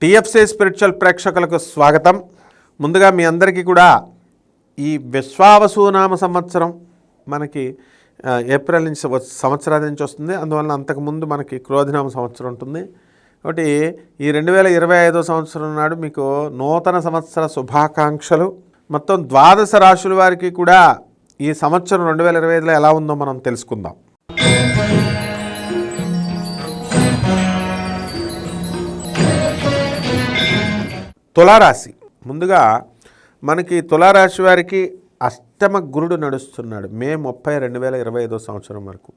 TFC spiritual ప్రేక్షకులకు స్వాగతం. ముందుగా మీ అందరికీ కూడా ఈ విశ్వావసునామ సంవత్సరం మనకి ఏప్రిల్ నుంచి సంవత్సరాది నుంచి వస్తుంది. అందువలన అంతకుముందు మనకి క్రోధినామ సంవత్సరం ఉంటుంది. కాబట్టి ఈ 2025 సంవత్సరం నాడు మీకు నూతన సంవత్సర శుభాకాంక్షలు. మొత్తం 12 రాశుల వారికి కూడా ఈ సంవత్సరం 2025లో ఎలా ఉందో మనం తెలుసుకుందాం. తులారాశి. ముందుగా మనకి తులారాశి వారికి అష్టమ గురుడు నడుస్తున్నాడు మే 30, 2025 సంవత్సరం వరకు.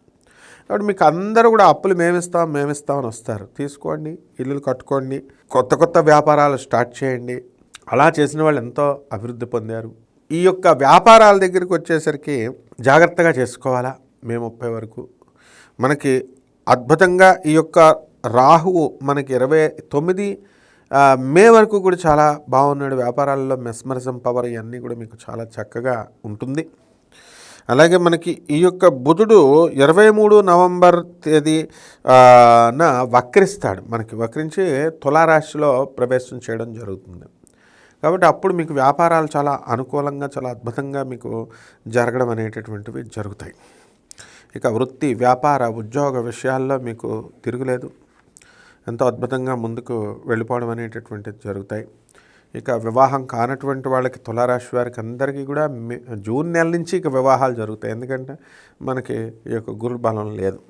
కాబట్టి మీకు అందరూ కూడా అప్పులు మేమిస్తామని వస్తారు. తీసుకోండి, ఇల్లులు కట్టుకోండి, కొత్త వ్యాపారాలు స్టార్ట్ చేయండి. అలా చేసిన వాళ్ళు ఎంతో అభివృద్ధి పొందారు. ఈ యొక్క వ్యాపారాల దగ్గరికి వచ్చేసరికి జాగ్రత్తగా చేసుకోవాలా. మే 30 వరకు మనకి అద్భుతంగా ఈ యొక్క రాహువు మనకి 29 మే వరకు కూడా చాలా బాగున్నాడు. వ్యాపారాల్లో మెస్మరిజం పవర్ ఇవన్నీ కూడా మీకు చాలా చక్కగా ఉంటుంది. అలాగే మనకి ఈ యొక్క బుధుడు 23 నవంబర్ తేదీన వక్రిస్తాడు. మనకి వక్రించి తులారాశిలో ప్రవేశం చేయడం జరుగుతుంది. కాబట్టి అప్పుడు మీకు వ్యాపారాలు చాలా అనుకూలంగా, చాలా అద్భుతంగా మీకు జరగడం అనేటటువంటివి జరుగుతాయి. ఇక వృత్తి, వ్యాపార, ఉద్యోగ విషయాల్లో మీకు తిరుగులేదు. ఎంతో అద్భుతంగా ముందుకు వెళ్ళిపోవడం అనేటటువంటిది జరుగుతాయి. ఇక వివాహం కానటువంటి వాళ్ళకి తులారాశి వారికి అందరికీ కూడా జూన్ నెల నుంచి ఇక వివాహాలు జరుగుతాయి. ఎందుకంటే మనకి ఈ యొక్క గురు బలం లేదు.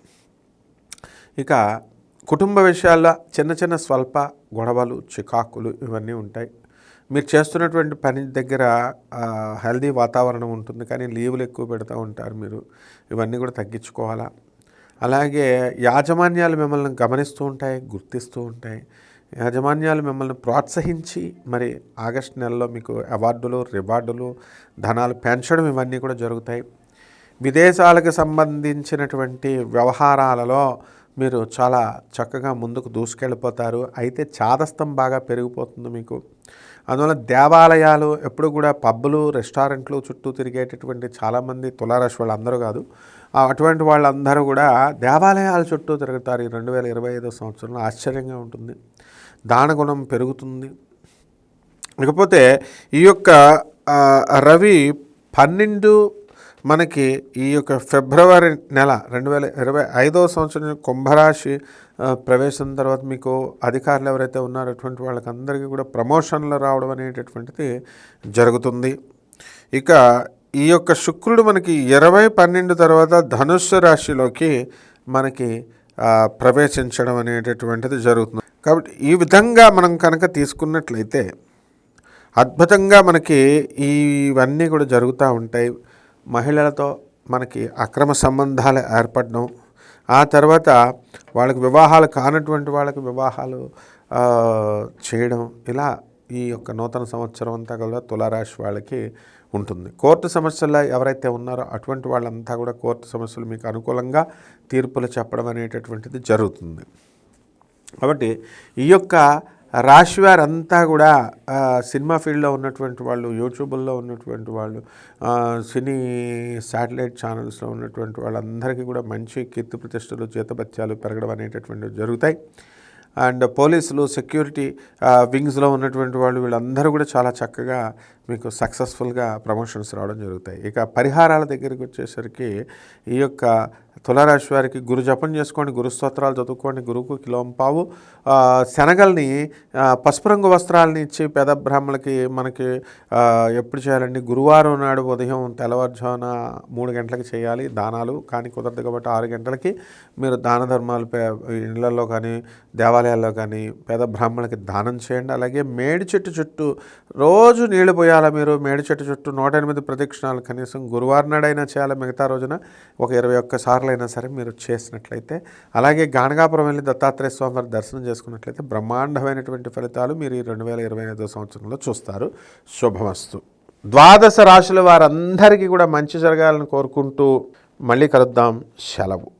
ఇక కుటుంబ విషయాల్లో చిన్న స్వల్ప గొడవలు, చికాకులు ఇవన్నీ ఉంటాయి. మీరు చేస్తున్నటువంటి పని దగ్గర హెల్దీ వాతావరణం ఉంటుంది, కానీ లీవులు ఎక్కువ పెడుతూ ఉంటారు మీరు. ఇవన్నీ కూడా తగ్గించుకోవాలా. అలాగే యాజమాన్యాలు మిమ్మల్ని గమనిస్తూ ఉంటాయి, గుర్తిస్తూ ఉంటాయి. యాజమాన్యాలు మిమ్మల్ని ప్రోత్సహించి మరి ఆగస్టు నెలలో మీకు అవార్డులు, రివార్డులు, ధనాలు పెంచడం ఇవన్నీ కూడా జరుగుతాయి. విదేశాలకు సంబంధించినటువంటి వ్యవహారాలలో మీరు చాలా చక్కగా ముందుకు దూసుకెళ్ళిపోతారు. అయితే చాదస్తం బాగా పెరిగిపోతుంది మీకు. అందువల్ల దేవాలయాలు ఎప్పుడు కూడా పబ్బులు, రెస్టారెంట్లు చుట్టూ తిరిగేటటువంటి చాలామంది తులారాశి వాళ్ళు అందరూ కాదు, అటువంటి వాళ్ళందరూ కూడా దేవాలయాల చుట్టూ తిరుగుతారు. ఈ 2025 సంవత్సరంలో ఆశ్చర్యంగా ఉంటుంది. దానగుణం పెరుగుతుంది. ఇకపోతే ఈ యొక్క రవి 12 మనకి ఈ యొక్క ఫిబ్రవరి నెల 2025 సంవత్సరం కుంభరాశి ప్రవేశం తర్వాత మీకు అధికారులు ఎవరైతే ఉన్నారో అటువంటి వాళ్ళకందరికీ కూడా ప్రమోషన్లు రావడం అనేటటువంటిది జరుగుతుంది. ఇక ఈ యొక్క శుక్రుడు మనకి 20/12 తర్వాత ధనుస్సు రాశిలోకి మనకి ప్రవేశించడం అనేటటువంటిది జరుగుతుంది. కాబట్టి ఈ విధంగా మనం కనుక తీసుకున్నట్లయితే అద్భుతంగా మనకి ఇవన్నీ కూడా జరుగుతూ ఉంటాయి. మహిళలతో మనకి అక్రమ సంబంధాలు ఏర్పడడం, ఆ తర్వాత వాళ్ళకి వివాహాలు కానటువంటి వాళ్ళకి వివాహాలు చేయడం, ఇలా ఈ యొక్క నూతన సంవత్సరం అంతా కూడా తులారాశి వాళ్ళకి ఉంటుంది. కోర్టు సమస్యల్లో ఎవరైతే ఉన్నారో అటువంటి వాళ్ళంతా కూడా కోర్టు సమస్యలు మీకు అనుకూలంగా తీర్పులు చెప్పడం అనేటటువంటిది జరుగుతుంది. కాబట్టి ఈ యొక్క రాశి వారంతా కూడా సినిమా ఫీల్డ్లో ఉన్నటువంటి వాళ్ళు, యూట్యూబ్లో ఉన్నటువంటి వాళ్ళు, సినీ శాటిలైట్ ఛానల్స్లో ఉన్నటువంటి వాళ్ళందరికీ కూడా మంచి కీర్తి ప్రతిష్టలు, జీతభత్యాలు పెరగడం అనేటటువంటివి జరుగుతాయి. అండ్ పోలీసులు, సెక్యూరిటీ వింగ్స్లో ఉన్నటువంటి వాళ్ళు వీళ్ళందరూ కూడా చాలా చక్కగా మీకు సక్సెస్ఫుల్గా ప్రమోషన్స్ రావడం జరుగుతాయి. ఇక పరిహారాల దగ్గరికి వచ్చేసరికి ఈ యొక్క తులారాశి వారికి గురు జపం చేసుకోండి, గురు స్తోత్రాలు చదువుకోండి, గురువుకు కిలోంపావు శనగల్ని, పసుపు రంగు వస్త్రాలని ఇచ్చి పేద బ్రాహ్మణులకి మనకి ఎప్పుడు చేయాలండి, గురువారం నాడు ఉదయం తెల్లవారుజామున 3 గంటలకి చేయాలి దానాలు. కానీ కుదరదు కాబట్టి 6 గంటలకి మీరు దాన ధర్మాలు ఇళ్లలో కానీ దేవాలయాల్లో కానీ పేద బ్రాహ్మణులకి దానం చేయండి. అలాగే మేడి చెట్టు చుట్టూ రోజు నీళ్లు పోయాలి. మీరు మేడి చెట్టు చుట్టూ 108 ప్రదక్షిణాలు కనీసం గురువారం నాడైనా చేయాలి. మిగతా రోజున ఒక 21 సార్లు అయినా సరే మీరు చేసినట్లయితే, అలాగే గాణగాపురం వెళ్ళి దత్తాత్రేయ స్వామి వారి దర్శనం చేసుకున్నట్లయితే బ్రహ్మాండమైనటువంటి ఫలితాలు మీరు ఈ 2025 సంవత్సరంలో చూస్తారు. శుభమస్తు. 12 రాశుల వారందరికీ కూడా మంచి జరగాలని కోరుకుంటూ మళ్ళీ కలుద్దాం. సెలవు.